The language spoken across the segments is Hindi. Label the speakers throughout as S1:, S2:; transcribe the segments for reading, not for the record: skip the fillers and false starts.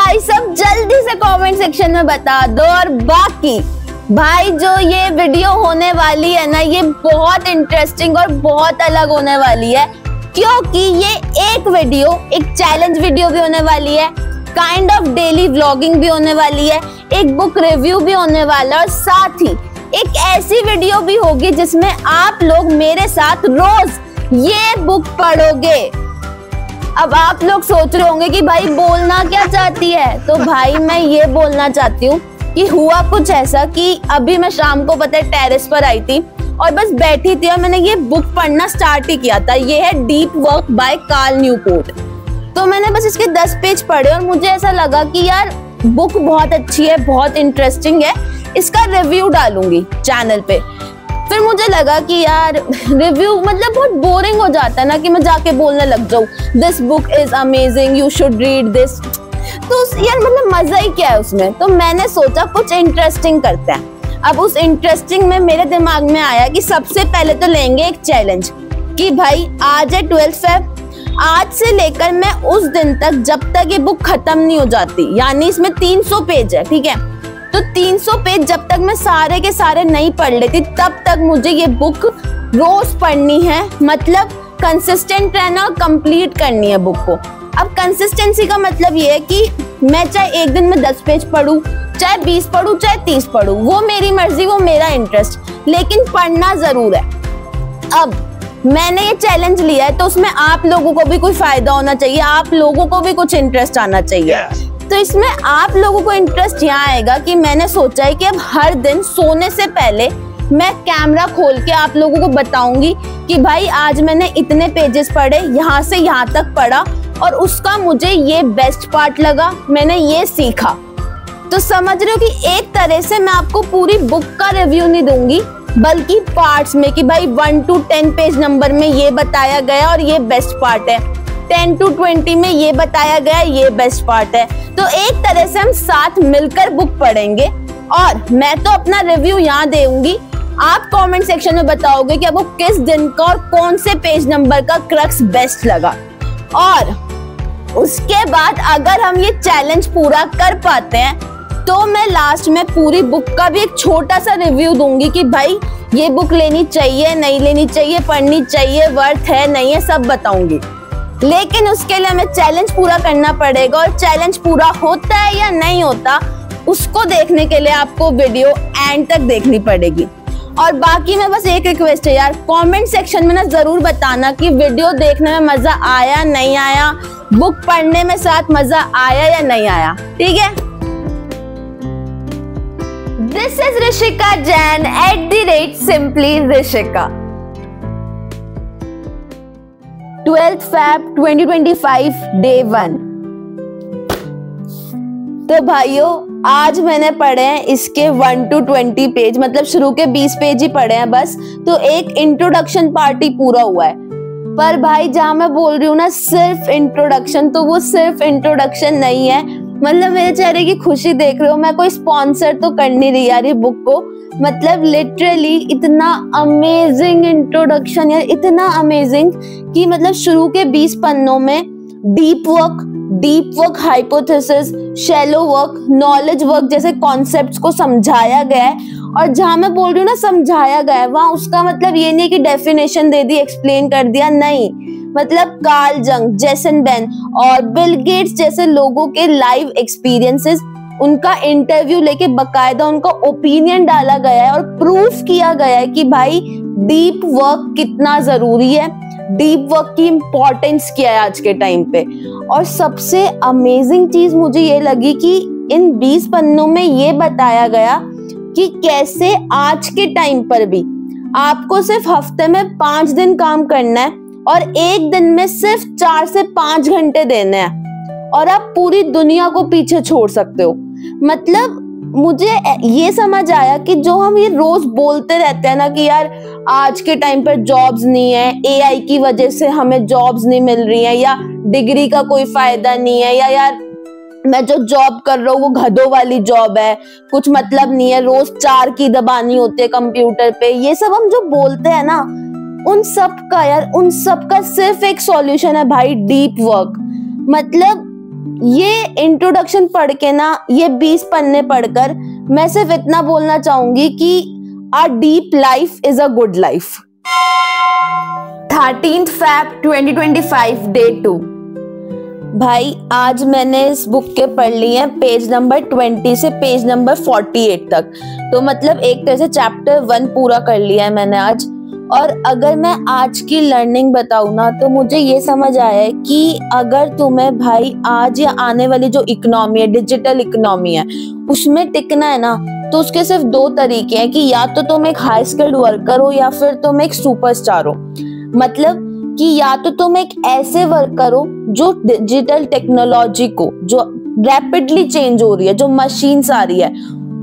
S1: भाई सब जल्दी से कमेंट सेक्शन में बता दो। और बाकी भाई जो ये वीडियो होने वाली है ना, ये बहुत इंटरेस्टिंग और बहुत अलग होने वाली है, क्योंकि ये एक वीडियो एक चैलेंज वीडियो भी होने वाली है, काइंड ऑफ डेली व्लॉगिंग भी होने वाली है, एक बुक रिव्यू भी होने वाला है और साथ ही एक ऐसी वीडियो भी होगी जिसमें आप लोग मेरे साथ रोज ये बुक पढ़ोगे। अब आप लोग सोच रहे होंगे कि भाई बोलना क्या चाहती है, तो भाई मैं ये बोलना चाहती हूँ कि हुआ कुछ ऐसा कि अभी मैं शाम को पता है टेरेस पर आई थी और बस बैठी थी और मैंने ये बुक पढ़ना स्टार्ट ही किया था। ये है deep work by Carl Newport. तो मैंने बस इसके 10 पेज पढ़े और मुझे ऐसा लगा कि यार बुक बहुत अच्छी है, बहुत इंटरेस्टिंग है, इसका रिव्यू डालूंगी चैनल पे। फिर मुझे लगा कि यार रिव्यू मतलब बहुत बोरिंग हो जाता है ना कि मैं जाके बोलने लग जाऊं this book is amazing, you should read this. तो यार मतलब मजा ही क्या है उसमें। तो मैंने सोचा कुछ इंटरेस्टिंग करते हैं। अब उस इंटरेस्टिंग में मेरे दिमाग में आया कि सबसे पहले तो लेंगे एक चैलेंज कि भाई आज है 12 फेब, आज से लेकर मैं उस दिन तक जब तक ये बुक खत्म नहीं हो जाती, यानी इसमें 300 पेज है, ठीक है, तो 300 पेज जब तक मैं सारे के सारे नहीं पढ़ लेती तब तक मुझे ये बुक रोज पढ़नी है। मतलब कंसिस्टेंट रहना और कंप्लीट करनी है बुक को। अब कंसिस्टेंसी का मतलब ये है कि मैं चाहे एक दिन में 10 पेज पढूं, चाहे 20 पढूं, चाहे 30 पढूं, वो मेरी मर्जी, वो मेरा इंटरेस्ट, लेकिन पढ़ना जरूर है। अब मैंने ये चैलेंज लिया है तो उसमें आप लोगों को भी कोई फायदा होना चाहिए, आप लोगों को भी कुछ इंटरेस्ट आना चाहिए। तो इसमें आप लोगों को इंटरेस्ट यहाँ आएगा कि मैंने सोचा है कि अब हर दिन सोने से पहले मैं कैमरा खोल के आप लोगों को बताऊंगी कि भाई आज मैंने इतने पेजेस पढ़े, यहाँ से यहाँ तक पढ़ा और उसका मुझे ये बेस्ट पार्ट लगा, मैंने ये सीखा। तो समझ रहे हो कि एक तरह से मैं आपको पूरी बुक का रिव्यू नहीं दूंगी बल्कि पार्ट्स में कि भाई 1 to 10 पेज नंबर में ये बताया गया और ये बेस्ट पार्ट है, 10 to 20 में ये बताया गया ये बेस्ट पार्ट है। तो एक तरह से हम साथ मिलकर बुक पढ़ेंगे और मैं तो अपना रिव्यू यहाँ दूंगी, आप कमेंट सेक्शन में बताओगे कि आपको किस दिन का और कौन से पेज नंबर का क्रक्स बेस्ट लगा। और उसके बाद अगर हम ये चैलेंज पूरा कर पाते हैं तो मैं लास्ट में पूरी बुक का भी एक छोटा सा रिव्यू दूंगी कि भाई ये बुक लेनी चाहिए, नहीं लेनी चाहिए, पढ़नी चाहिए, वर्थ है, नहीं है, सब बताऊंगी। लेकिन उसके लिए हमें चैलेंज पूरा करना पड़ेगा और चैलेंज पूरा होता है या नहीं होता उसको देखने के लिए आपको वीडियो एंड तक देखनी पड़ेगी। और बाकी में बस एक रिक्वेस्ट है यार, कमेंट सेक्शन में ना जरूर बताना कि वीडियो देखने में मजा आया नहीं आया, बुक पढ़ने में साथ मजा आया या नहीं आया, ठीक है। This is Rishika Jain @simply Rishika। 12th Feb 2025 Day 1। तो भाइयों आज मैंने पढ़े हैं इसके 1 to 20 पेज, मतलब शुरू के 20 पेज ही पढ़े हैं बस। तो एक इंट्रोडक्शन पार्ट ही पूरा हुआ है। पर भाई जहां मैं बोल रही हूँ ना सिर्फ इंट्रोडक्शन, तो वो सिर्फ इंट्रोडक्शन नहीं है। मतलब मेरे चेहरे की खुशी देख रहे हो, मैं कोई स्पॉन्सर तो कर नहीं रही यार ये बुक को। मतलब लिटरली इतना अमेजिंग इंट्रोडक्शन यार, इतना अमेजिंग कि मतलब शुरू के 20 पन्नों में deep work, hypothesis, shallow work, knowledge work जैसे कॉन्सेप्ट्स को समझाया गया है। और जहां मैं बोल रही हूँ ना समझाया गया है, वहां उसका मतलब ये नहीं कि डेफिनेशन दे दी, एक्सप्लेन कर दिया, नहीं। मतलब कार्ल जंग, जेसन बेन और बिल गेट्स जैसे लोगों के लाइव एक्सपीरियंसेस, उनका इंटरव्यू लेके बकायदा उनका ओपिनियन डाला गया है और प्रूफ किया गया है कि भाई डीप वर्क कितना जरूरी है, डीप वर्क की इंपॉर्टेंस क्या है आज के टाइम पे। और सबसे अमेजिंग चीज मुझे ये लगी कि इन 20 पन्नों में ये बताया गया कि कैसे आज के टाइम पर भी आपको सिर्फ हफ्ते में 5 दिन काम करना है और एक दिन में सिर्फ 4 से 5 घंटे देने हैं और आप पूरी दुनिया को पीछे छोड़ सकते हो। मतलब मुझे ये समझ आया कि जो हम ये रोज बोलते रहते हैं ना कि यार आज के टाइम पर जॉब्स नहीं है, एआई की वजह से हमें जॉब्स नहीं मिल रही है, या डिग्री का कोई फायदा नहीं है, या यार मैं जो जॉब कर रहा हूँ वो गधों वाली जॉब है, कुछ मतलब नहीं है, रोज 4 की दबानी होती है कंप्यूटर पे, ये सब हम जो बोलते हैं ना उन सब का सिर्फ एक सॉल्यूशन है भाई, डीप वर्क। मतलब ये इंट्रोडक्शन पढ़ के ना, ये 20 पन्ने पढ़कर मैं सिर्फ इतना बोलना चाहूंगी कि a deep life is a good life. 13th Feb 2025 Day 2। भाई आज मैंने इस बुक के पढ़ ली है पेज नंबर 20 से पेज नंबर 48 तक, तो मतलब एक तरह से चैप्टर 1 पूरा कर लिया है मैंने आज। और अगर मैं आज की लर्निंग बताऊं ना, तो मुझे ये समझ आया है कि अगर तुम्हें भाई आज या आने वाली जो इकोनॉमी है, डिजिटल इकोनॉमी है, उसमें टिकना है ना, तो उसके सिर्फ 2 तरीके हैं कि या तो तुम एक हाई स्किल्ड वर्कर हो या फिर तुम एक सुपरस्टार हो। मतलब कि या तो तुम एक ऐसे वर्कर हो जो डिजिटल टेक्नोलॉजी को, जो रैपिडली चेंज हो रही है, जो मशीन्स आ रही है,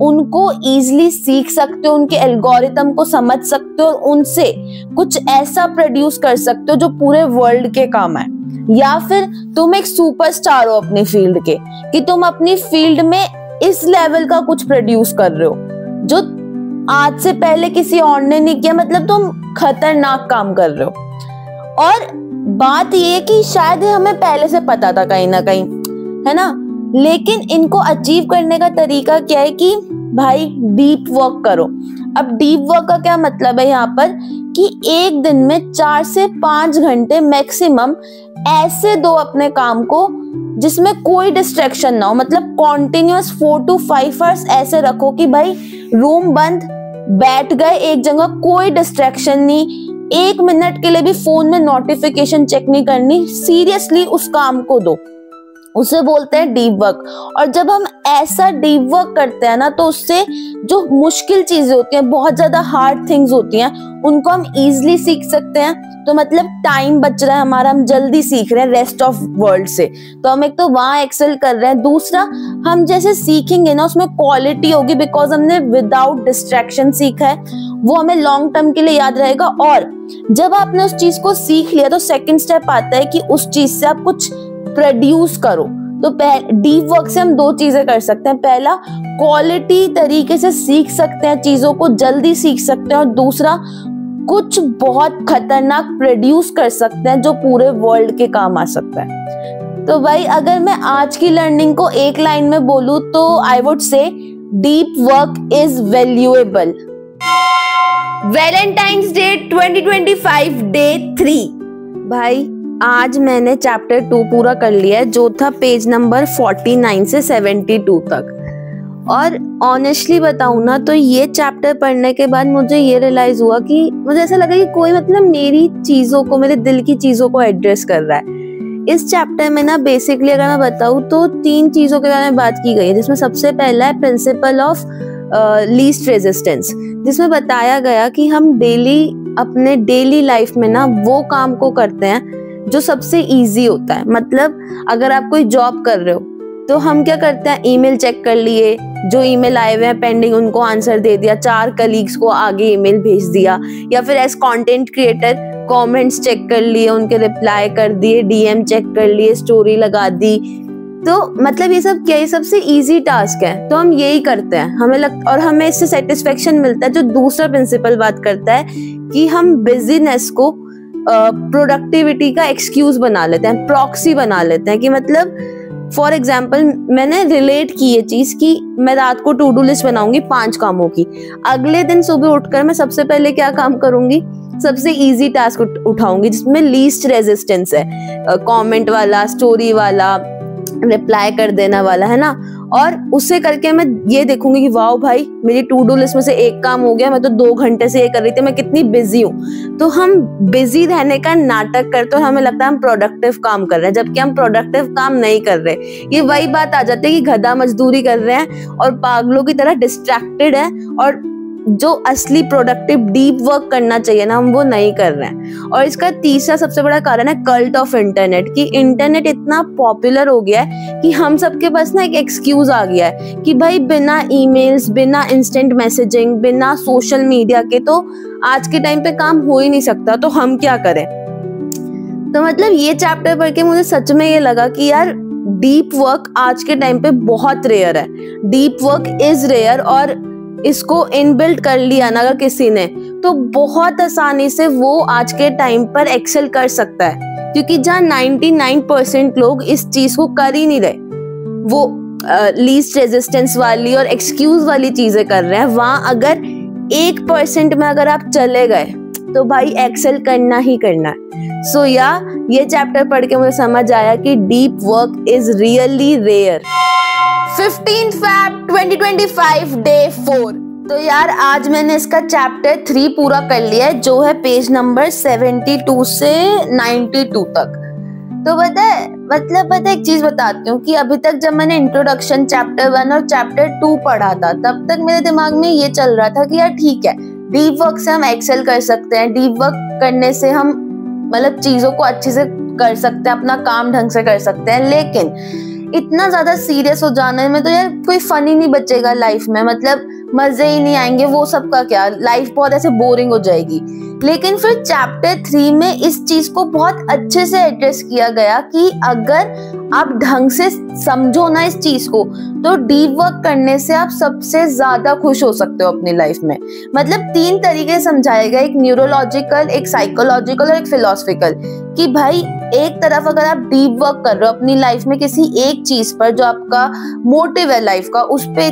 S1: उनको इजीली सीख सकते हो, उनके एल्गोरिथम को समझ सकते हो और उनसे कुछ ऐसा प्रोड्यूस कर सकते हो जो पूरे वर्ल्ड के काम है। या फिर तुम एक सुपरस्टार हो अपनी फील्ड के, कि तुम अपनी फील्ड में इस लेवल का कुछ प्रोड्यूस कर रहे हो जो आज से पहले किसी और ने नहीं किया। मतलब तुम खतरनाक काम कर रहे हो। और बात ये कि शायद हमें पहले से पता था कहीं ना कहीं, है ना, लेकिन इनको अचीव करने का तरीका क्या है कि भाई डीप वर्क करो। अब डीप वर्क का क्या मतलब है यहाँ पर कि एक दिन में 4 से 5 घंटे मैक्सिमम ऐसे दो अपने काम को जिसमें कोई डिस्ट्रैक्शन ना हो। मतलब कॉन्टिन्यूअस 4 to 5 आवर्स ऐसे रखो कि भाई रूम बंद, बैठ गए एक जगह, कोई डिस्ट्रैक्शन नहीं, 1 मिनट के लिए भी फोन में नोटिफिकेशन चेक नहीं करनी, सीरियसली उस काम को दो। उसे बोलते हैं डीप वर्क। और जब हम ऐसा डीप वर्क करते हैं ना, तो उससे जो मुश्किल चीजें होती हैं, बहुत ज्यादा हार्ड थिंग्स होती हैं, उनको हम इजीली सीख सकते हैं। तो मतलब टाइम बच रहा है हमारा, हम जल्दी सीख रहे हैं रेस्ट ऑफ वर्ल्ड से, तो हम एक तो वहां एक्सेल कर रहे हैं। दूसरा, हम जैसे सीखेंगे ना उसमें क्वालिटी होगी, बिकॉज हमने विदाउट डिस्ट्रैक्शन सीखा है, वो हमें लॉन्ग टर्म के लिए याद रहेगा। और जब आपने उस चीज को सीख लिया, तो सेकंड स्टेप आता है कि उस चीज से आप कुछ प्रोड्यूस करो। तो डीप वर्क से हम 2 चीजें कर सकते हैं। पहला, क्वालिटी तरीके से सीख सकते हैं, चीजों को जल्दी सीख सकते हैं। और दूसरा, कुछ बहुत खतरनाक प्रोड्यूस कर सकते हैं जो पूरे वर्ल्ड के काम आ सकता है। तो भाई अगर मैं आज की लर्निंग को एक लाइन में बोलूं तो I would say deep work is valuable. Valentine's day 2025 day 3। भाई आज मैंने चैप्टर 2 पूरा कर लिया है, जो था पेज नंबर 49 से 72 तक। और ऑनेस्टली बताऊं ना, तो ये चैप्टर पढ़ने के बाद मुझे ये रियलाइज हुआ कि मुझे ऐसा लगा कि कोई मतलब मेरी चीजों को, मेरे दिल की चीजों को एड्रेस कर रहा है। इस चैप्टर में ना बेसिकली अगर मैं बताऊं तो 3 चीजों के बारे में बात की गई है, जिसमें सबसे पहला है प्रिंसिपल ऑफ लीस्ट रेजिस्टेंस, जिसमें बताया गया कि हम अपने डेली लाइफ में ना वो काम को करते हैं जो सबसे इजी होता है। मतलब अगर आप कोई जॉब कर रहे हो तो हम क्या करते हैं, ईमेल चेक कर लिए, जो ईमेल आए हुए हैं पेंडिंग उनको आंसर दे दिया, 4 कलीग्स को आगे ईमेल भेज दिया, या फिर as content creator comments check कर लिए, उनके रिप्लाई कर दिए, डीएम चेक कर लिए, स्टोरी लगा दी। तो मतलब ये सब क्या, ये सबसे इजी टास्क है, तो हम यही करते हैं, और हमें इससे सेटिस्फेक्शन मिलता है। जो दूसरा प्रिंसिपल बात करता है कि हम बिजीनेस को प्रोडक्टिविटी का एक्सक्यूज बना लेते हैं, प्रॉक्सी बना लेते हैं। कि मतलब फॉर एग्जाम्पल मैंने रिलेट की ये चीज कि मैं रात को टू डू लिस्ट बनाऊंगी 5 कामों की, अगले दिन सुबह उठकर मैं सबसे पहले क्या काम करूंगी, सबसे इजी टास्क उठाऊंगी जिसमें लीस्ट रेजिस्टेंस है, कमेंट वाला, स्टोरी वाला, रिप्लाई कर देना वाला, है ना। और उससे करके मैं ये देखूंगी कि वाओ भाई मेरी टू डू लिस्ट में से एक काम हो गया, मैं तो 2 घंटे से ये कर रही थी, मैं कितनी बिजी हूँ। तो हम बिजी रहने का नाटक करते हैं, हमें लगता है हम प्रोडक्टिव काम कर रहे हैं, जबकि हम प्रोडक्टिव काम नहीं कर रहे। ये वही बात आ जाती है कि गधा मजदूरी कर रहे हैं और पागलों की तरह डिस्ट्रैक्टेड है, और जो असली प्रोडक्टिव डीप वर्क करना चाहिए ना, हम वो नहीं कर रहे हैं। और इसका तीसरा सबसे बड़ा कारण है कल्ट ऑफ इंटरनेट, कि इंटरनेट इतना पॉपुलर हो गया है कि हम सबके पास ना एक एक्सक्यूज आ गया है कि भाई बिना ईमेल्स, बिना इंस्टेंट मैसेजिंग, बिना सोशल मीडिया के तो आज के टाइम पे काम हो ही नहीं सकता, तो हम क्या करें। तो मतलब ये चैप्टर पढ़ के मुझे सच में ये लगा कि यार डीप वर्क आज के टाइम पे बहुत रेयर है, डीप वर्क इज रेयर। और इसको इनबिल्ट कर लिया ना अगर किसी ने, तो बहुत आसानी से वो आज के टाइम पर एक्सेल कर सकता है। क्योंकि जहाँ 99% लोग इस चीज को कर ही नहीं रहे, वो लीस्ट रेजिस्टेंस वाली और एक्सक्यूज वाली चीजें कर रहे हैं, वहां अगर 1% में अगर आप चले गए तो भाई एक्सेल करना ही करना है। सो ये चैप्टर पढ़ के मुझे समझ आया कि deep work is really rare. 15 Feb 2025 day 4। तो यार आज मैंने इसका चैप्टर 3 पूरा कर लिया है, जो है पेज नंबर 72 से 92 तक। तो पता है एक चीज बताती हूँ कि अभी तक जब मैंने इंट्रोडक्शन चैप्टर 1 और चैप्टर 2 पढ़ा था, तब तक मेरे दिमाग में ये चल रहा था कि यार ठीक है, डीप वर्क से हम एक्सेल कर सकते हैं, डीप वर्क करने से हम मतलब चीजों को अच्छे से कर सकते हैं, अपना काम ढंग से कर सकते हैं। लेकिन इतना ज्यादा सीरियस हो जाने में तो यार कोई फन ही नहीं बचेगा लाइफ में, मतलब मजे ही नहीं आएंगे, वो सब का क्या, लाइफ बहुत ऐसे बोरिंग हो जाएगी। लेकिन फिर चैप्टर 3 में इस चीज को बहुत अच्छे से एड्रेस किया गया कि अगर आप ढंग से समझो ना इस चीज को, तो डीप वर्क करने से आप सबसे ज्यादा खुश हो सकते हो अपनी लाइफ में। मतलब 3 तरीके समझाए गए, एक न्यूरोलॉजिकल, एक साइकोलॉजिकल और एक फिलोसफिकल, कि भाई एक तरफ अगर आप डीप वर्क कर रहे हो अपनी लाइफ में किसी एक चीज पर, जो आपका मोटिव है लाइफ का, उस पे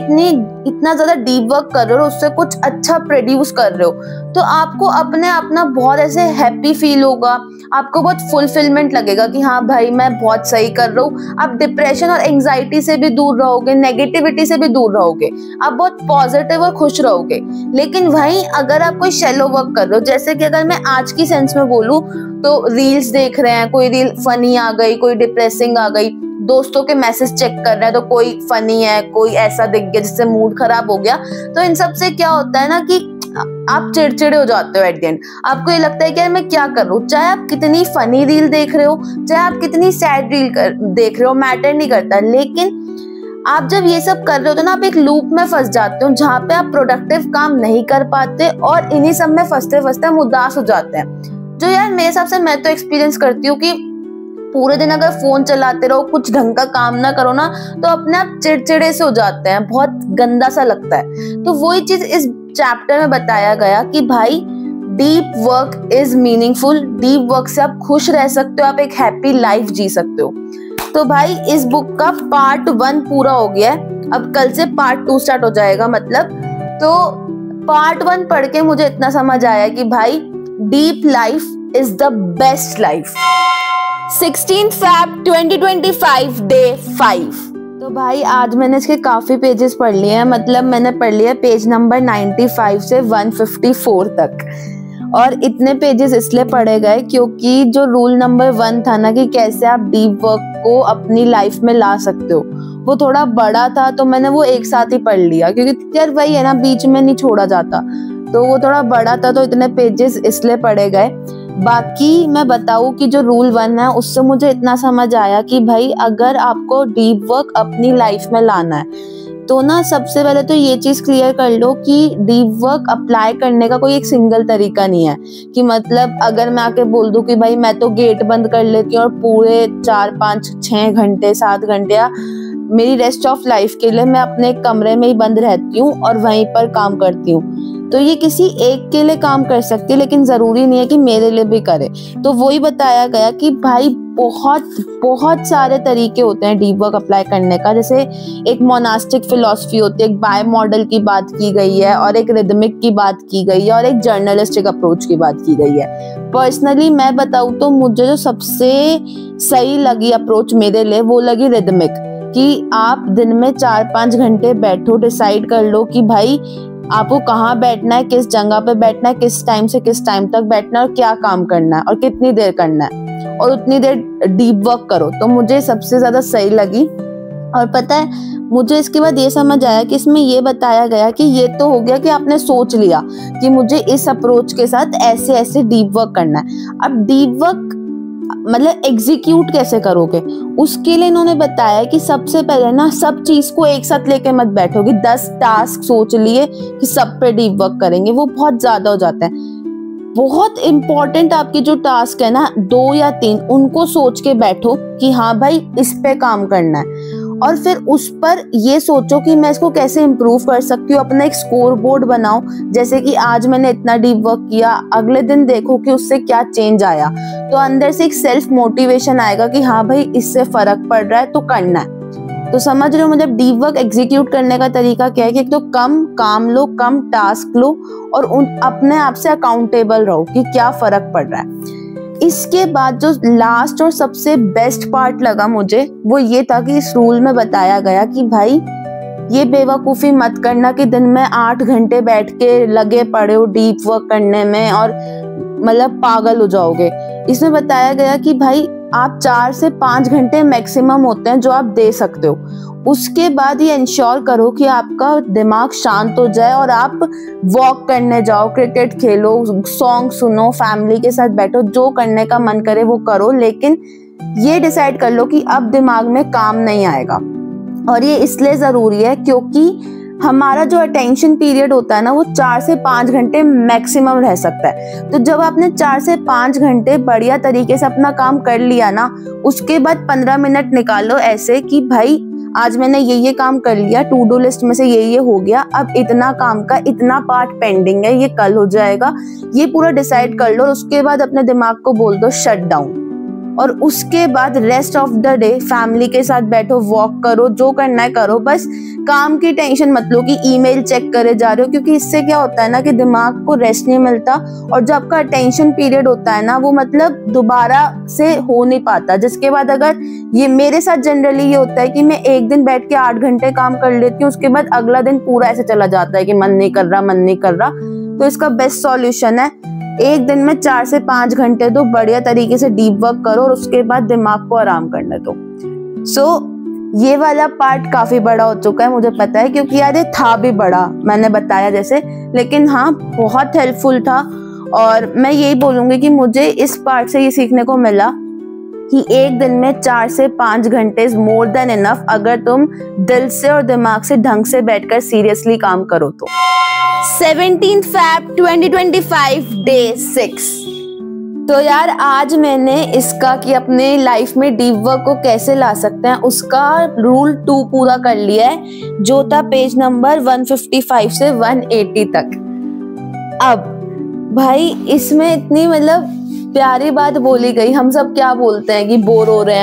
S1: इतना ज्यादा डीप वर्क कर रहे हो, उससे कुछ अच्छा प्रोड्यूस कर रहे हो, तो आपको अपने आप ना बहुत ऐसे हैप्पी फील होगा, आपको बहुत फुलफिलमेंट लगेगा कि हाँ भाई मैं बहुत सही कर रहा हूँ। आप डिप्रेशन और एंजाइटी से भी दूर रहोगे, नेगेटिविटी से भी दूर रहोगे, आप बहुत पॉजिटिव और खुश रहोगे। लेकिन वहीं अगर आप कोई शैलो वर्क कर रहे हो, जैसे कि अगर मैं आज की सेंस में बोलूं तो रील्स देख रहे हैं, कोई रील फनी आ गई, कोई डिप्रेसिंग आ गई, दोस्तों के मैसेज चेक कर रहे हैं तो कोई फनी है, कोई ऐसा दिख गया जिससे मूड खराब हो गया, तो इन सब से क्या होता है ना कि आप चिड़चिड़े हो जाते हो एट द एंड। आपको ये लगता है कि यार मैं क्या कर रहा हूँ, चाहे आप कितनी फनी रील देख रहे हो, चाहे आप कितनी सैड रील देख रहे हो, मैटर नहीं करता। लेकिन आप जब ये सब कर रहे हो तो ना आप एक लूप में फंस जाते हो, जहाँ पे आप प्रोडक्टिव काम नहीं कर पाते और इन्हीं सब में फंसते फंसते हम उदास हो जाते हैं। जो यार मेरे हिसाब से मैं तो एक्सपीरियंस करती हूँ कि पूरे दिन अगर फोन चलाते रहो, कुछ ढंग का काम ना करो ना, तो अपने आप चिड़चिड़े से हो जाते हैं, बहुत गंदा सा लगता है। तो वही चीज इस चैप्टर में बताया गया कि भाई deep work is meaningful, deep work से आप खुश रह सकते हो, आप एक हैप्पी लाइफ जी सकते हो। तो भाई इस बुक का पार्ट 1 पूरा हो गया है, अब कल से पार्ट 2 स्टार्ट हो जाएगा मतलब। तो पार्ट 1 पढ़ के मुझे इतना समझ आया कि भाई deep life is the best life. 16 Feb 2025 day 5। तो भाई आज मैंने इसके काफी पेजेस पढ़ लिए हैं, मतलब मैंने पढ़ लिया पेज नंबर 95 से 154 तक। और इतने पेजेस इसलिए पढ़े गए क्योंकि जो रूल नंबर 1 था ना कि कैसे आप डीप वर्क को अपनी लाइफ में ला सकते हो, वो थोड़ा बड़ा था, तो मैंने वो एक साथ ही पढ़ लिया, क्योंकि यार वही है ना, बीच में नहीं छोड़ा जाता, तो वो थोड़ा बड़ा था, तो इतने पेजेस इसलिए पढ़े गए। बाकी मैं बताऊं कि जो रूल 1 है उससे मुझे इतना समझ आया कि भाई अगर आपको डीप वर्क अपनी लाइफ में लाना है तो ना सबसे पहले तो ये चीज क्लियर कर लो कि डीप वर्क अप्लाई करने का कोई एक सिंगल तरीका नहीं है। कि मतलब अगर मैं आके बोल दूं कि भाई मैं तो गेट बंद कर लेती हूँ और पूरे 4, 5, 6 घंटे 7 घंटे या मेरी रेस्ट ऑफ लाइफ के लिए मैं अपने कमरे में ही बंद रहती हूँ और वहीं पर काम करती हूँ, तो ये किसी एक के लिए काम कर सकती है, लेकिन जरूरी नहीं है कि मेरे लिए भी करे। तो वही बताया गया कि भाई बहुत सारे तरीके होते हैं डीप वर्क अप्लाई करने का। जैसे एक मोनास्टिक फिलॉसफी होती है, एक बाय मॉडल की बात की गई है, और एक रिदमिक की बात की गई है, और एक जर्नलिस्टिक अप्रोच की बात की गई है। पर्सनली मैं बताऊं तो मुझे जो सबसे सही लगी अप्रोच मेरे लिए वो लगी रिदमिक, कि आप दिन में 4-5 घंटे बैठो, डिसाइड कर लो कि भाई आपको कहाँ बैठना है, किस जगह पे बैठना है, किस टाइम से किस टाइम तक बैठना है, और क्या काम करना है और कितनी देर करना है, और उतनी देर डीप वर्क करो। तो मुझे सबसे ज्यादा सही लगी। और पता है मुझे इसके बाद ये समझ आया कि इसमें ये बताया गया कि ये तो हो गया कि आपने सोच लिया कि मुझे इस अप्रोच के साथ ऐसे ऐसे डीप वर्क करना है। अब डीप वर्क मतलब एग्जीक्यूट कैसे करोगे, उसके लिए इन्होंने बताया कि सबसे पहले ना सब चीज को एक साथ लेके मत बैठोगे। 10 टास्क सोच लिए कि सब पे डीप वर्क करेंगे, वो बहुत ज्यादा हो जाता है। बहुत इंपॉर्टेंट आपके जो टास्क है ना 2 या 3, उनको सोच के बैठो कि हाँ भाई इस पे काम करना है। और फिर उस पर ये सोचो कि मैं इसको कैसे इम्प्रूव कर सकती हूँ। अपना एक स्कोर बोर्ड बनाओ, जैसे कि आज मैंने इतना डीप वर्क किया, अगले दिन देखो कि उससे क्या चेंज आया। तो अंदर से एक सेल्फ मोटिवेशन आएगा कि हाँ भाई इससे फर्क पड़ रहा है तो करना है। तो समझ रहे हो, मतलब डीप वर्क एग्जीक्यूट करने का तरीका क्या है कि एक तो कम काम लो, कम टास्क लो और अपने आप से अकाउंटेबल रहो कि क्या फर्क पड़ रहा है। इसके बाद जो लास्ट और सबसे बेस्ट पार्ट लगा मुझे वो ये था कि इस रूल में बताया गया कि भाई ये बेवकूफ़ी मत करना कि दिन में 8 घंटे बैठ के लगे पड़े हो डीप वर्क करने में और मतलब पागल हो जाओगे। इसमें बताया गया कि भाई आप 4 से 5 घंटे मैक्सिमम होते हैं जो आप दे सकते हो। उसके बाद ये इंश्योर करो कि आपका दिमाग शांत हो जाए और आप वॉक करने जाओ, क्रिकेट खेलो, सॉन्ग सुनो, फैमिली के साथ बैठो, जो करने का मन करे वो करो, लेकिन ये डिसाइड कर लो कि अब दिमाग में काम नहीं आएगा। और ये इसलिए ज़रूरी है क्योंकि हमारा जो अटेंशन पीरियड होता है ना वो 4 से 5 घंटे मैक्सिमम रह सकता है। तो जब आपने 4 से 5 घंटे बढ़िया तरीके से अपना काम कर लिया ना, उसके बाद 15 मिनट निकालो ऐसे कि भाई आज मैंने ये काम कर लिया, टू डू लिस्ट में से ये हो गया, अब इतना काम का इतना पार्ट पेंडिंग है, ये कल हो जाएगा। ये पूरा डिसाइड कर लो। उसके बाद अपने दिमाग को बोल दो शट डाउन, और उसके बाद rest of the day family के साथ बैठो, वॉक करो, जो करना है करो, बस काम की टेंशन मत लो कि ईमेल चेक करे जा रहे हो, क्योंकि इससे क्या होता है ना कि दिमाग को रेस्ट नहीं मिलता और जो आपका अटेंशन पीरियड होता है ना वो मतलब दोबारा से हो नहीं पाता। जिसके बाद अगर ये मेरे साथ जनरली ये होता है कि मैं एक दिन बैठ के 8 घंटे काम कर लेती हूँ, उसके बाद अगला दिन पूरा ऐसे चला जाता है कि मन नहीं कर रहा। तो इसका बेस्ट सॉल्यूशन है एक दिन में 4 से 5 घंटे दो, बढ़िया तरीके से डीप वर्क करो और उसके बाद दिमाग को आराम करने दो। ये वाला पार्ट काफी बड़ा हो चुका है, मुझे पता है, क्योंकि यार ये था भी बड़ा, मैंने बताया जैसे, लेकिन हाँ बहुत हेल्पफुल था। और मैं यही बोलूंगी कि मुझे इस पार्ट से ये सीखने को मिला कि एक दिन में 4 से 5 घंटे इज मोर देन इनफ अगर तुम दिल से और दिमाग से ढंग से बैठकर सीरियसली काम करो तो। 17 Feb 2025 Day 6। तो यार आज मैंने इसका कि अपने लाइफ में डीप वर्क को कैसे ला सकते हैं उसका रूल 2 पूरा कर लिया है, जो था पेज नंबर 155 से 180 तक। अब भाई इसमें इतनी मतलब प्यारी बात बोली गई। हम सब क्या बोलते हैं कि बोर हो रहे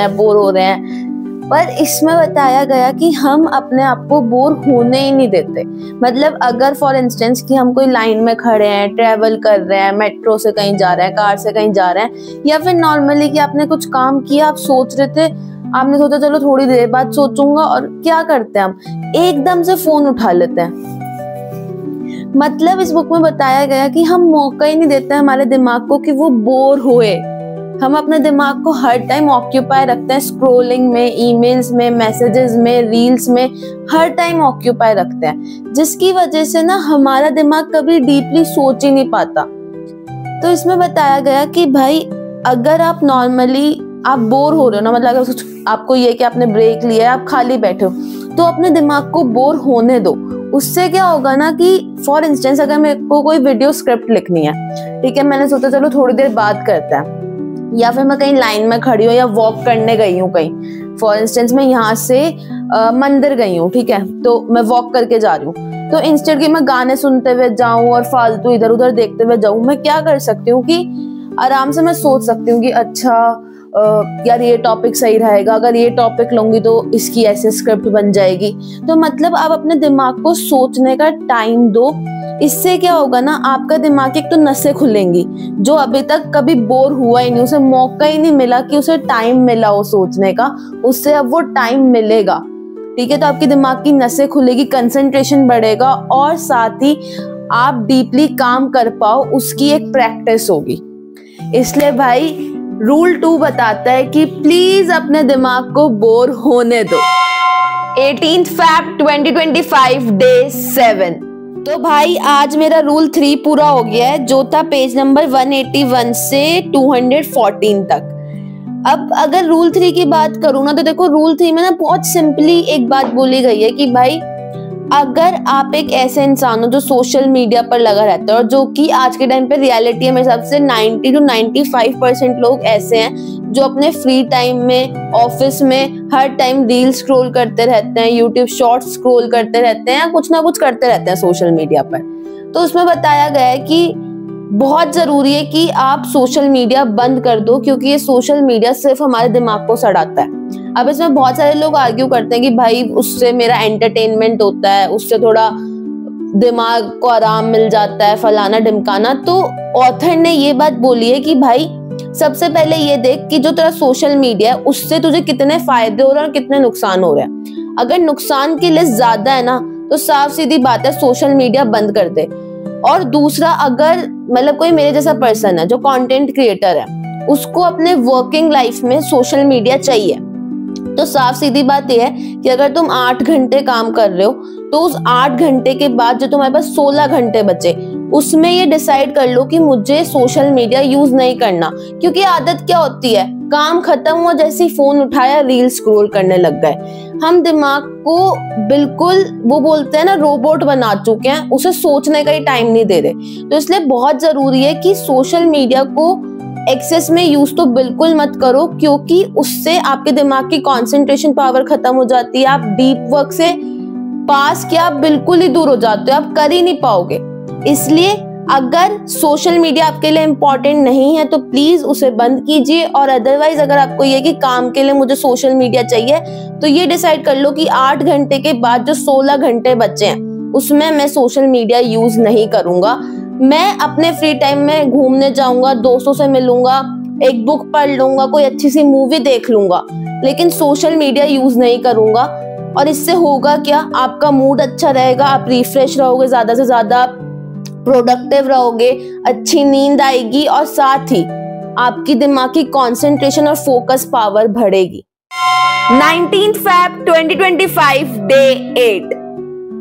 S1: हैं, पर इसमें बताया गया कि हम अपने आप को बोर होने ही नहीं देते। मतलब अगर फॉर इंस्टेंस कि हम कोई लाइन में खड़े हैं, ट्रेवल कर रहे हैं, मेट्रो से कहीं जा रहे हैं, कार से कहीं जा रहे हैं, या फिर नॉर्मली कि आपने कुछ काम किया, आप सोच रहे थे, आपने सोचा चलो थोड़ी देर बाद सोचूंगा, और क्या करते हैं हम एकदम से फोन उठा लेते हैं। मतलब इस बुक में बताया गया कि हम मौका ही नहीं देते हमारे दिमाग को कि वो बोर होए। हम अपने दिमाग को हर टाइम ऑक्यूपाई रखते हैं, स्क्रोलिंग में, ईमेल्स में, मैसेजेस में, रील्स में, हर टाइम ऑक्यूपाई रखते हैं, जिसकी वजह से ना हमारा दिमाग कभी डीपली सोच ही नहीं पाता। तो इसमें बताया गया कि भाई अगर आप नॉर्मली आप बोर हो रहे हो ना, मतलब अगर आपको ये कि आपने ब्रेक लिया है, आप खाली बैठे हो, तो अपने दिमाग को बोर होने दो। उससे क्या होगा ना कि फॉर इंस्टेंस अगर मेरे को कोई वीडियो स्क्रिप्ट लिखनी है, ठीक है, मैंने सोचा चलो थोड़ी देर बात करते हैं, या फिर मैं कहीं लाइन में खड़ी हूँ या वॉक करने गई हूँ कहीं, फॉर इंस्टेंस मैं यहाँ से मंदिर गई हूँ, ठीक है, तो मैं वॉक करके जा रही हूँ, तो इंस्टेड कि मैं गाने सुनते हुए जाऊं और फालतू इधर उधर देखते हुए जाऊं, मैं क्या कर सकती हूँ कि आराम से मैं सोच सकती हूँ कि अच्छा यार ये टॉपिक सही रहेगा, अगर ये टॉपिक लूंगी तो इसकी ऐसे स्क्रिप्ट बन जाएगी। तो मतलब आप अपने दिमाग को सोचने का टाइम दो। इससे क्या होगा ना, आपका दिमाग एक तो नसें खुलेंगी, जो अभी तक कभी बोर हुआ ही नहीं, उसे मौका ही नहीं मिला कि उसे टाइम मिला हो सोचने का, उससे अब वो टाइम मिलेगा, ठीक है। तो आपके दिमाग की नसें खुलेगी, कंसंट्रेशन बढ़ेगा और साथ ही आप डीपली काम कर पाओ, उसकी एक प्रैक्टिस होगी। इसलिए भाई रूल 2 बताता है कि प्लीज अपने दिमाग को बोर होने दो। 18 Feb 2025 Day 7। तो भाई आज मेरा रूल 3 पूरा हो गया है, जो था पेज नंबर 181 से 214 तक। अब अगर रूल 3 की बात करूँ ना, तो देखो रूल 3 में ना बहुत सिंपली एक बात बोली गई है कि भाई अगर आप एक ऐसे इंसान हो जो सोशल मीडिया पर लगा रहता है, और जो कि आज के टाइम पे रियलिटी है मेरे हिसाब से 90 to 95% लोग ऐसे हैं जो अपने फ्री टाइम में, ऑफिस में हर टाइम रील स्क्रॉल करते रहते हैं, यूट्यूब शॉर्ट्स स्क्रॉल करते रहते हैं या कुछ ना कुछ करते रहते हैं सोशल मीडिया पर। तो उसमें बताया गया है कि बहुत जरूरी है कि आप सोशल मीडिया बंद कर दो, क्योंकि ये सोशल मीडिया सिर्फ हमारे दिमाग को सड़ाता है। अब इसमें बहुत सारे लोग आर्ग्यू करते हैं कि भाई उससे मेरा एंटरटेनमेंट होता है, उससे थोड़ा दिमाग को आराम मिल जाता है, फलाना ढिमकाना। तो ऑथर ने ये बात बोली है कि भाई सबसे पहले ये देख कि जो तेरा सोशल मीडिया है उससे तुझे कितने फायदे हो रहे हैं और कितने नुकसान हो रहे हैं। अगर नुकसान की लिस्ट ज्यादा है ना तो साफ सीधी बात है सोशल मीडिया बंद कर दे। और दूसरा, अगर मतलब कोई मेरे जैसा पर्सन है जो कंटेंट क्रिएटर है, उसको अपने वर्किंग लाइफ में सोशल मीडिया चाहिए, तो साफ सीधी बात यह है कि अगर तुम 8 घंटे काम कर रहे हो तो उस 8 घंटे के बाद जो तुम्हारे पास 16 घंटे बचे, उसमें ये डिसाइड कर लो कि मुझे सोशल मीडिया यूज नहीं करना। क्योंकि आदत क्या होती है, काम खत्म हुआ जैसे ही फोन उठाया रील स्क्रॉल करने लग गए। हम दिमाग को बिल्कुल, वो बोलते हैं ना, रोबोट बना चुके हैं, उसे सोचने का ही टाइम नहीं दे रहे। तो इसलिए बहुत जरूरी है कि सोशल मीडिया को एक्सेस में यूज तो बिल्कुल मत करो, क्योंकि उससे आपके दिमाग की कंसंट्रेशन पावर खत्म हो जाती है। आप डीप वर्क से पास क्या आप बिल्कुल ही दूर हो जाते हो, आप कर ही नहीं पाओगे। इसलिए अगर सोशल मीडिया आपके लिए इंपॉर्टेंट नहीं है तो प्लीज उसे बंद कीजिए। और अदरवाइज अगर आपको ये कि काम के लिए मुझे सोशल मीडिया चाहिए, तो ये डिसाइड कर लो कि 8 घंटे के बाद जो 16 घंटे बचे हैं उसमें मैं सोशल मीडिया यूज नहीं करूंगा। मैं अपने फ्री टाइम में घूमने जाऊंगा, दोस्तों से मिलूंगा, एक बुक पढ़ लूंगा, कोई अच्छी सी मूवी देख लूंगा, लेकिन सोशल मीडिया यूज नहीं करूंगा। और इससे होगा क्या, आपका मूड अच्छा रहेगा, आप रिफ्रेश रहोगे, ज्यादा से ज्यादा प्रोडक्टिव रहोगे, अच्छी नींद आएगी और साथ ही आपकी दिमाग की कंसंट्रेशन और फोकस पावर बढ़ेगी। 19 Feb 2025 डे 8।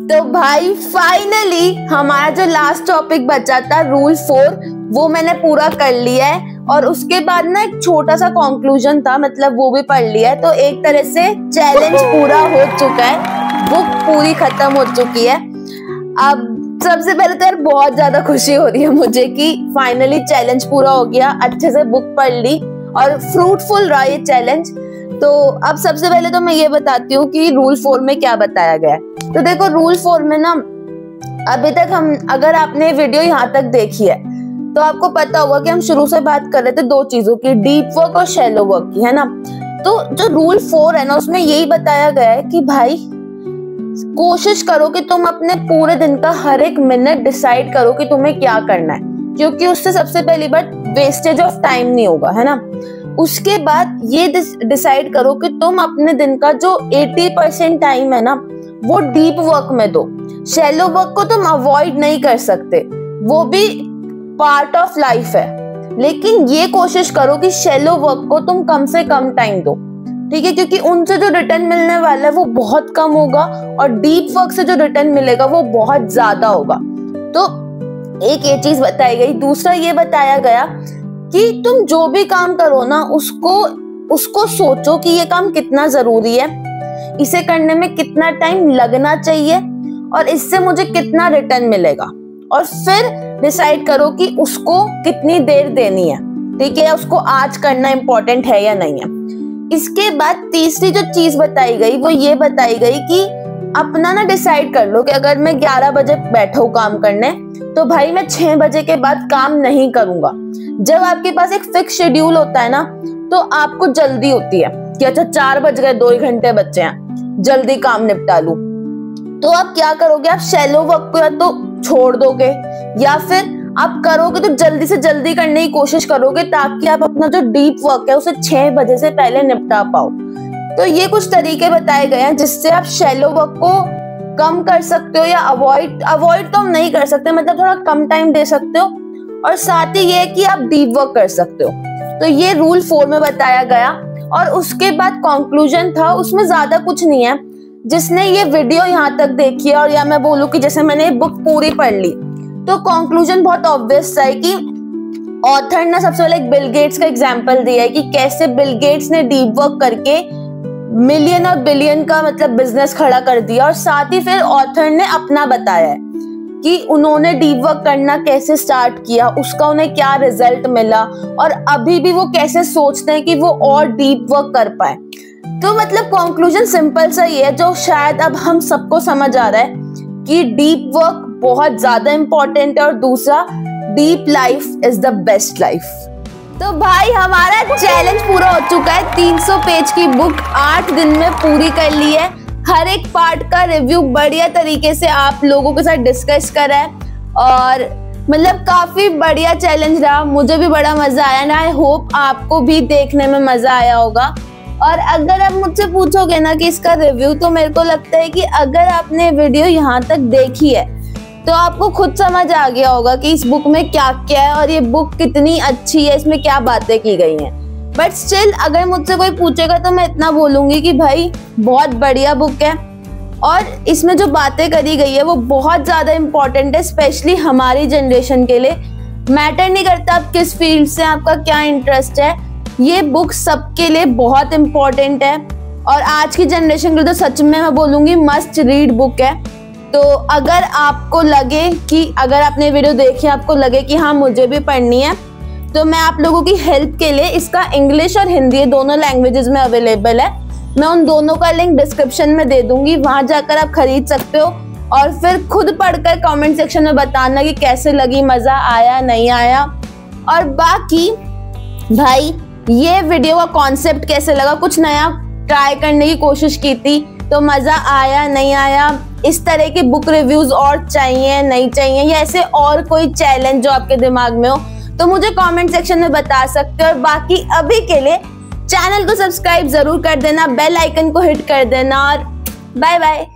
S1: तो भाई फाइनली हमारा जो लास्ट टॉपिक बचा था रूल 4, वो मैंने पूरा कर लिया है। और उसके बाद ना एक छोटा सा कंक्लूजन था, मतलब वो भी पढ़ लिया है। तो एक तरह से चैलेंज पूरा हो चुका है, बुक पूरी खत्म हो चुकी है। अब सबसे पहले तो यार बहुत ज्यादा खुशी हो रही है मुझे कि फाइनली चैलेंज पूरा हो गया, अच्छे से बुक पढ़ ली और फ्रूटफुल रहा ये चैलेंज। तो अब सबसे पहले तो मैं ये बताती हूँ कि रूल 4 में क्या बताया गया है। तो देखो रूल 4 में ना, अभी तक हम, अगर आपने वीडियो यहाँ तक देखी है तो आपको पता होगा कि हम शुरू से बात कर रहे थे 2 चीजों की, डीप वर्क और शैलो वर्क की, है ना। तो जो रूल 4 है ना, उसमें यही बताया गया है कि भाई कोशिश करो कि तुम अपने पूरे दिन का हर एक मिनट डिसाइड करो कि तुम्हें क्या करना है, क्योंकि उससे सबसे पहली बात वेस्टेज ऑफ टाइम नहीं होगा, है ना। उसके बाद ये डिसाइड करो कि तुम अपने दिन का जो 80% टाइम है ना, वो डीप वर्क में दो। शैलो वर्क को तुम अवॉइड नहीं कर सकते, वो भी पार्ट ऑफ लाइफ है, लेकिन ये कोशिश करो कि शैलो वर्क को तुम कम से कम टाइम दो, ठीक है, क्योंकि उनसे जो रिटर्न मिलने वाला है वो बहुत कम होगा और डीप वर्क से जो रिटर्न मिलेगा वो बहुत ज्यादा होगा। तो एक ये चीज बताई गई। दूसरा ये बताया गया कि तुम जो भी काम करो ना, उसको सोचो कि ये काम कितना जरूरी है, इसे करने में कितना टाइम लगना चाहिए और इससे मुझे कितना रिटर्न मिलेगा, और फिर डिसाइड करो कि उसको कितनी देर देनी है, ठीक है, उसको आज करना इंपॉर्टेंट है या नहीं है। इसके बाद तीसरी जो चीज बताई गई वो ये बताई गई कि अपना ना डिसाइड कर लो कि अगर मैं 11 बजे बैठा हूँ काम करने, तो भाई मैं 6 बजे के बाद काम नहीं करूंगा। जब आपके पास एक फिक्स शेड्यूल होता है ना, तो आपको जल्दी होती है कि अच्छा 4 बज गए, 2 घंटे बचे हैं, जल्दी काम निपटा लूं। तो आप क्या करोगे, आप शैलो वर्क को या तो छोड़ दोगे या फिर आप करोगे तो जल्दी से जल्दी करने की कोशिश करोगे, ताकि आप अपना जो डीप वर्क है उसे 6 बजे से पहले निपटा पाओ। तो ये कुछ तरीके बताए गए हैं जिससे आप शैलो वर्क को कम कर सकते हो, या अवॉइड तो हम नहीं कर सकते, मतलब थोड़ा कम टाइम दे सकते हो, और साथ ही ये कि आप डीप वर्क कर सकते हो। तो ये रूल 4 में बताया गया। और उसके बाद कंक्लूजन था, उसमें ज्यादा कुछ नहीं है। जिसने ये वीडियो यहाँ तक देखी है, और या मैं बोलूं कि जैसे मैंने बुक पूरी पढ़ ली, तो कंक्लूजन बहुत ऑब्वियस है कि ऑथर ने सबसे पहले एक बिल गेट्स का एग्जांपल दिया है कि कैसे बिल गेट्स ने डीप वर्क करके $1,000,000 और $1 बिलियन का मतलब बिजनेस खड़ा कर दिया, और साथ ही फिर ऑथर ने अपना बताया है। कि उन्होंने डीप वर्क करना कैसे स्टार्ट किया, उसका उन्हें क्या रिजल्ट मिला और अभी भी वो कैसे सोचते हैं कि वो और डीप वर्क कर पाए। तो मतलब कंक्लूजन सिंपल सा ये है, जो शायद अब हम सबको समझ आ रहा है कि डीप वर्क बहुत ज्यादा इंपॉर्टेंट है और दूसरा deep life is the best life. तो भाई हमारा चैलेंज पूरा हो चुका है। 300 पेज की बुक 8 दिन में पूरी कर ली है। हर एक पार्ट का रिव्यू बढ़िया तरीके से आप लोगों के साथ डिस्कस करा है और मतलब काफी बढ़िया चैलेंज रहा। मुझे भी बड़ा मजा आया एंड आई होप आपको भी देखने में मजा आया होगा। और अगर आप मुझसे पूछोगे ना कि इसका रिव्यू, तो मेरे को लगता है कि अगर आपने वीडियो यहाँ तक देखी है तो आपको खुद समझ आ गया होगा कि इस बुक में क्या क्या है और ये बुक कितनी अच्छी है, इसमें क्या बातें की गई हैं। बट स्टिल अगर मुझसे कोई पूछेगा तो मैं इतना बोलूंगी कि भाई बहुत बढ़िया बुक है और इसमें जो बातें करी गई है वो बहुत ज्यादा इंपॉर्टेंट है, स्पेशली हमारी जनरेशन के लिए। मैटर नहीं करता आप किस फील्ड से, आपका क्या इंटरेस्ट है, ये बुक सबके लिए बहुत इंपॉर्टेंट है और आज की जनरेशन के लिए तो सच में मैं बोलूंगी मस्ट रीड बुक है। तो अगर आपको लगे कि अगर आपने वीडियो देखी आपको लगे कि हाँ मुझे भी पढ़नी है, तो मैं आप लोगों की हेल्प के लिए इसका इंग्लिश और हिंदी दोनों लैंग्वेजेस में अवेलेबल है। मैं उन दोनों का लिंक डिस्क्रिप्शन में दे दूंगी, वहां जाकर आप खरीद सकते हो और फिर खुद पढ़कर कमेंट सेक्शन में बताना कि कैसे लगी, मजा आया नहीं आया। और बाकी भाई ये वीडियो का कॉन्सेप्ट कैसे लगा, कुछ नया ट्राई करने की कोशिश की थी तो मजा आया नहीं आया, इस तरह के बुक रिव्यूज और चाहिए नहीं चाहिए या ऐसे और कोई चैलेंज जो आपके दिमाग में हो तो मुझे कमेंट सेक्शन में बता सकते हो। और बाकी अभी के लिए चैनल को सब्सक्राइब जरूर कर देना, बेल आइकन को हिट कर देना और बाय बाय।